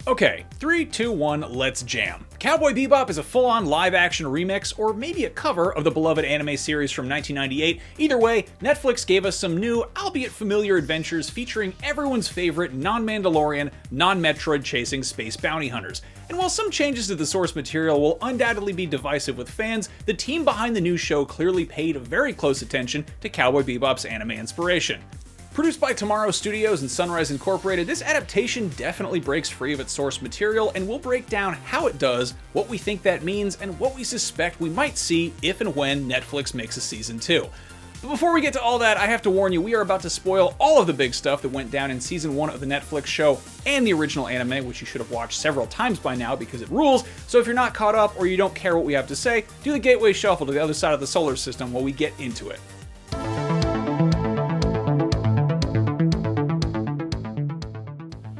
Okay, 3, 2, 1, let's jam. Cowboy Bebop is a full-on live-action remix, or maybe a cover of the beloved anime series from 1998. Either way, Netflix gave us some new, albeit familiar adventures featuring everyone's favorite non-Mandalorian, non-Metroid chasing space bounty hunters. And while some changes to the source material will undoubtedly be divisive with fans, the team behind the new show clearly paid very close attention to Cowboy Bebop's anime inspiration. Produced by Tomorrow Studios and Sunrise Incorporated, this adaptation definitely breaks free of its source material, and we'll break down how it does, what we think that means, and what we suspect we might see if and when Netflix makes a season 2. But before we get to all that, I have to warn you, we are about to spoil all of the big stuff that went down in season 1 of the Netflix show and the original anime, which you should have watched several times by now because it rules. So if you're not caught up or you don't care what we have to say, do the Gateway Shuffle to the other side of the solar system while we get into it.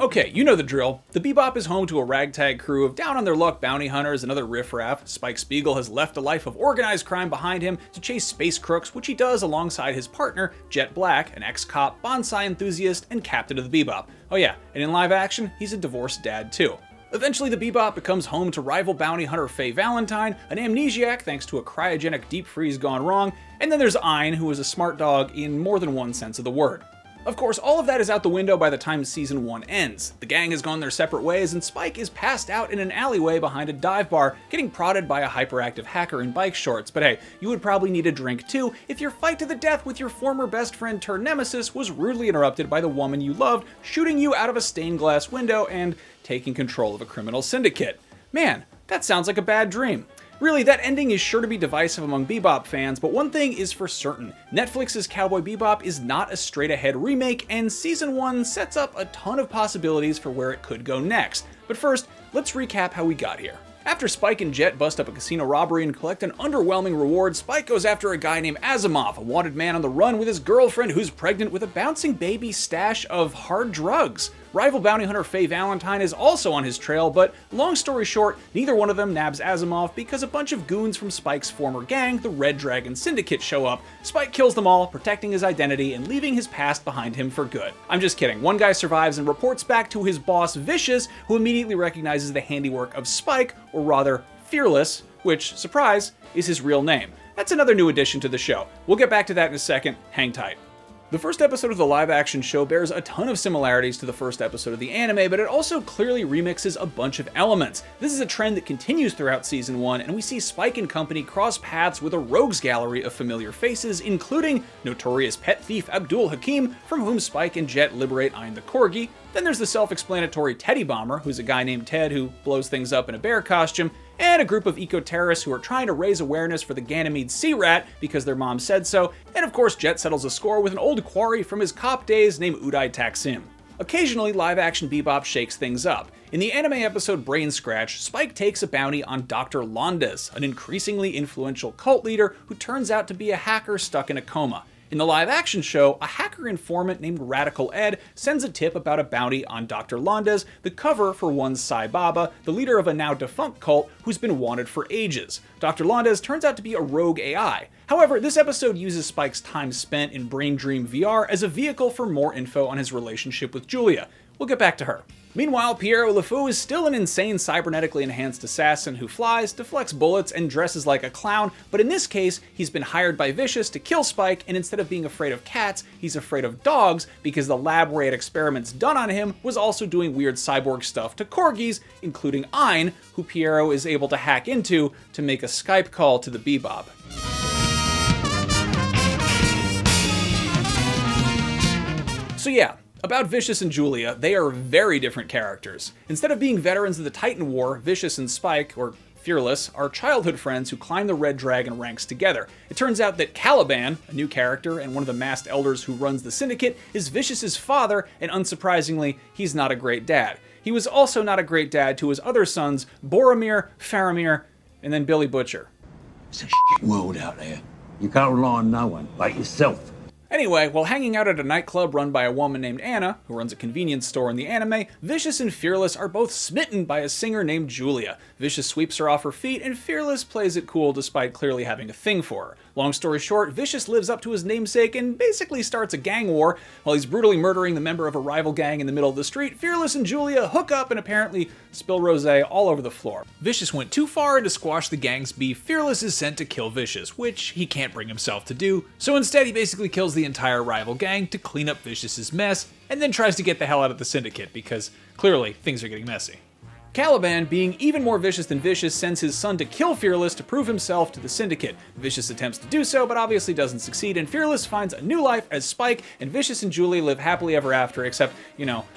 Okay, you know the drill. The Bebop is home to a ragtag crew of down-on-their-luck bounty hunters and other riffraff. Spike Speigel has left a life of organized crime behind him to chase space crooks, which he does alongside his partner, Jet Black, an ex-cop, bonsai enthusiast, and captain of the Bebop. Oh yeah, and in live action, he's a divorced dad too. Eventually, the Bebop becomes home to rival bounty hunter Faye Valentine, an amnesiac thanks to a cryogenic deep freeze gone wrong, and then there's Ein, who is a smart dog in more than one sense of the word. Of course, all of that is out the window by the time season 1 ends. The gang has gone their separate ways, and Spike is passed out in an alleyway behind a dive bar, getting prodded by a hyperactive hacker in bike shorts. But hey, you would probably need a drink too if your fight to the death with your former best friend turned nemesis was rudely interrupted by the woman you loved shooting you out of a stained glass window and taking control of a criminal syndicate. Man, that sounds like a bad dream. Really, that ending is sure to be divisive among Bebop fans, but one thing is for certain. Netflix's Cowboy Bebop is not a straight-ahead remake, and Season 1 sets up a ton of possibilities for where it could go next. But first, let's recap how we got here. After Spike and Jet bust up a casino robbery and collect an underwhelming reward, Spike goes after a guy named Asimov, a wanted man on the run with his girlfriend who's pregnant with a bouncing baby stash of hard drugs. Rival bounty hunter Faye Valentine is also on his trail, but long story short, neither one of them nabs Asimov because a bunch of goons from Spike's former gang, the Red Dragon Syndicate, show up. Spike kills them all, protecting his identity and leaving his past behind him for good. I'm just kidding. One guy survives and reports back to his boss Vicious, who immediately recognizes the handiwork of Spike, or rather, Fearless, which, surprise, is his real name. That's another new addition to the show. We'll get back to that in a second. Hang tight. The first episode of the live-action show bears a ton of similarities to the first episode of the anime, but it also clearly remixes a bunch of elements. This is a trend that continues throughout Season 1, and we see Spike and company cross paths with a rogues gallery of familiar faces, including notorious pet thief Abdul Hakim, from whom Spike and Jet liberate Ein the Corgi. Then there's the self-explanatory Teddy Bomber, who's a guy named Ted who blows things up in a bear costume, and a group of eco-terrorists who are trying to raise awareness for the Ganymede sea rat because their mom said so, and of course Jet settles a score with an old quarry from his cop days named Uday Taksim. Occasionally, live-action Bebop shakes things up. In the anime episode Brain Scratch, Spike takes a bounty on Dr. Londes, an increasingly influential cult leader who turns out to be a hacker stuck in a coma. In the live-action show, a hacker informant named Radical Ed sends a tip about a bounty on Dr. Londes, the cover for one Sai Baba, the leader of a now-defunct cult who's been wanted for ages. Dr. Londes turns out to be a rogue AI. However, this episode uses Spike's time spent in Brain Dream VR as a vehicle for more info on his relationship with Julia. We'll get back to her. Meanwhile, Pierrot LeFou is still an insane cybernetically enhanced assassin who flies, deflects bullets, and dresses like a clown, but in this case, he's been hired by Vicious to kill Spike, and instead of being afraid of cats, he's afraid of dogs because the lab where he had experiments done on him was also doing weird cyborg stuff to corgis, including Ein, who Pierrot is able to hack into to make a Skype call to the Bebop. So yeah, about Vicious and Julia, they are very different characters. Instead of being veterans of the Titan War, Vicious and Spike, or Fearless, are childhood friends who climb the Red Dragon ranks together. It turns out that Caliban, a new character and one of the masked elders who runs the Syndicate, is Vicious's father, and unsurprisingly, he's not a great dad. He was also not a great dad to his other sons, Boromir, Faramir, and then Billy Butcher. It's a shit world out there. You can't rely on no one, like yourself. Anyway, while hanging out at a nightclub run by a woman named Anna, who runs a convenience store in the anime, Vicious and Fearless are both smitten by a singer named Julia. Vicious sweeps her off her feet, and Fearless plays it cool despite clearly having a thing for her. Long story short, Vicious lives up to his namesake and basically starts a gang war. While he's brutally murdering the member of a rival gang in the middle of the street, Fearless and Julia hook up and apparently spill rosé all over the floor. Vicious went too far, and to squash the gang's beef, Fearless is sent to kill Vicious, which he can't bring himself to do, so instead he basically kills the entire rival gang to clean up Vicious's mess, and then tries to get the hell out of the Syndicate, because clearly things are getting messy. Caliban, being even more vicious than Vicious, sends his son to kill Fearless to prove himself to the Syndicate. Vicious attempts to do so, but obviously doesn't succeed, and Fearless finds a new life as Spike, and Vicious and Julia live happily ever after, except,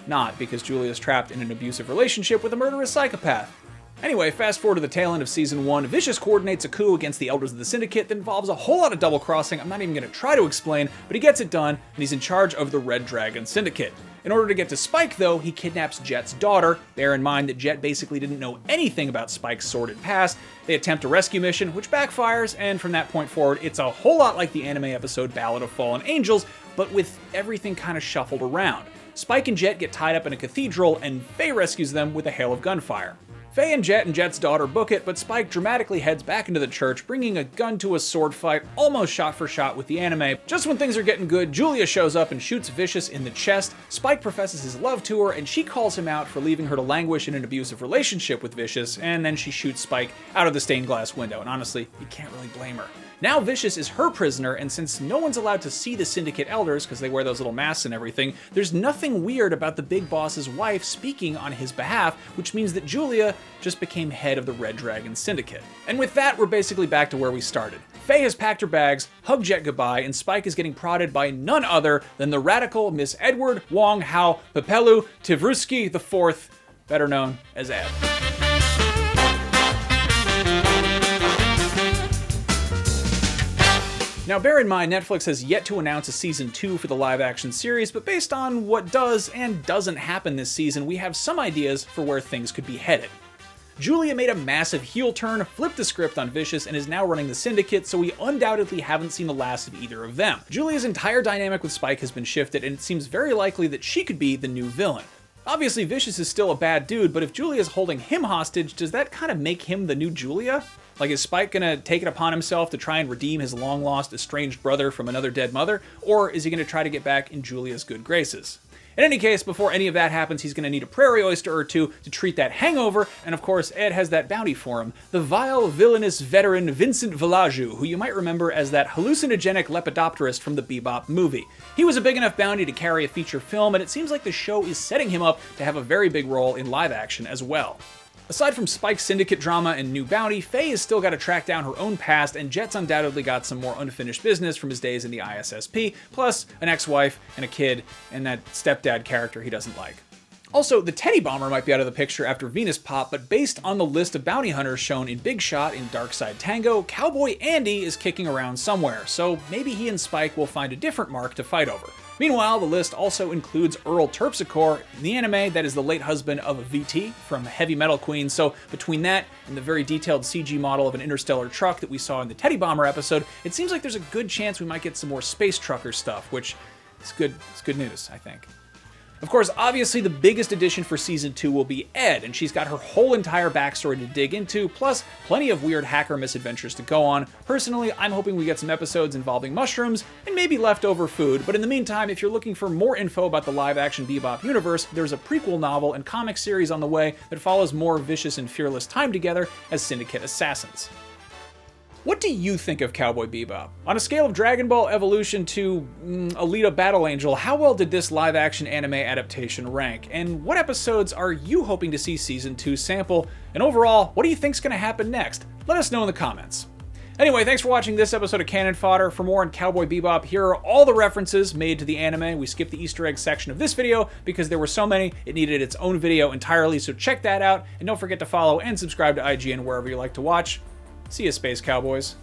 not, because Julia is trapped in an abusive relationship with a murderous psychopath. Anyway, fast forward to the tail end of Season 1, Vicious coordinates a coup against the Elders of the Syndicate that involves a whole lot of double-crossing. I'm not even going to try to explain, but he gets it done, and he's in charge of the Red Dragon Syndicate. In order to get to Spike, though, he kidnaps Jet's daughter. Bear in mind that Jet basically didn't know anything about Spike's sordid past. They attempt a rescue mission, which backfires, and from that point forward, it's a whole lot like the anime episode Ballad of Fallen Angels, but with everything kind of shuffled around. Spike and Jet get tied up in a cathedral, and Faye rescues them with a hail of gunfire. Faye and Jet's daughter book it, but Spike dramatically heads back into the church, bringing a gun to a sword fight, almost shot for shot with the anime. Just when things are getting good, Julia shows up and shoots Vicious in the chest. Spike professes his love to her, and she calls him out for leaving her to languish in an abusive relationship with Vicious, and then she shoots Spike out of the stained glass window, and honestly, you can't really blame her. Now Vicious is her prisoner, and since no one's allowed to see the Syndicate Elders because they wear those little masks and everything, there's nothing weird about the big boss's wife speaking on his behalf, which means that Julia just became head of the Red Dragon Syndicate. And with that, we're basically back to where we started. Faye has packed her bags, hugged Jet goodbye, and Spike is getting prodded by none other than the radical Miss Edward Wong Hao Pepelu Tivruski IV, better known as Ed. Now bear in mind, Netflix has yet to announce a Season 2 for the live-action series, but based on what does and doesn't happen this season, we have some ideas for where things could be headed. Julia made a massive heel turn, flipped the script on Vicious, and is now running the Syndicate, so we undoubtedly haven't seen the last of either of them. Julia's entire dynamic with Spike has been shifted, and it seems very likely that she could be the new villain. Obviously, Vicious is still a bad dude, but if Julia's holding him hostage, does that kind of make him the new Julia? Like, is Spike gonna take it upon himself to try and redeem his long-lost estranged brother from another dead mother, or is he gonna try to get back in Julia's good graces? In any case, before any of that happens, he's gonna need a prairie oyster or two to treat that hangover, and of course, Ed has that bounty for him, the vile, villainous veteran Vincent Villaju, who you might remember as that hallucinogenic lepidopterist from the Bebop movie. He was a big enough bounty to carry a feature film, and it seems like the show is setting him up to have a very big role in live action as well. Aside from Spike's Syndicate drama and new bounty, Faye has still got to track down her own past, and Jet's undoubtedly got some more unfinished business from his days in the ISSP, plus an ex-wife and a kid and that stepdad character he doesn't like. Also, the Teddy Bomber might be out of the picture after Venus Pop, but based on the list of bounty hunters shown in Big Shot in Dark Side Tango, Cowboy Andy is kicking around somewhere, so maybe he and Spike will find a different mark to fight over. Meanwhile, the list also includes Earl Terpsichore. In the anime, that is the late husband of VT from Heavy Metal Queen, so between that and the very detailed CG model of an interstellar truck that we saw in the Teddy Bomber episode, it seems like there's a good chance we might get some more space trucker stuff, which is good. It's good news, I think. Of course, obviously the biggest addition for Season 2 will be Ed, and she's got her whole entire backstory to dig into, plus plenty of weird hacker misadventures to go on. Personally, I'm hoping we get some episodes involving mushrooms and maybe leftover food, but in the meantime, if you're looking for more info about the live-action Bebop universe, there's a prequel novel and comic series on the way that follows more Vicious and Fearless time together as Syndicate assassins. What do you think of Cowboy Bebop? On a scale of Dragon Ball Evolution to Alita Battle Angel, how well did this live-action anime adaptation rank? And what episodes are you hoping to see Season 2 sample? And overall, what do you think's gonna happen next? Let us know in the comments. Anyway, thanks for watching this episode of Cannon Fodder. For more on Cowboy Bebop, here are all the references made to the anime. We skipped the Easter egg section of this video because there were so many, it needed its own video entirely, so check that out. And don't forget to follow and subscribe to IGN wherever you like to watch. See ya, Space Cowboys.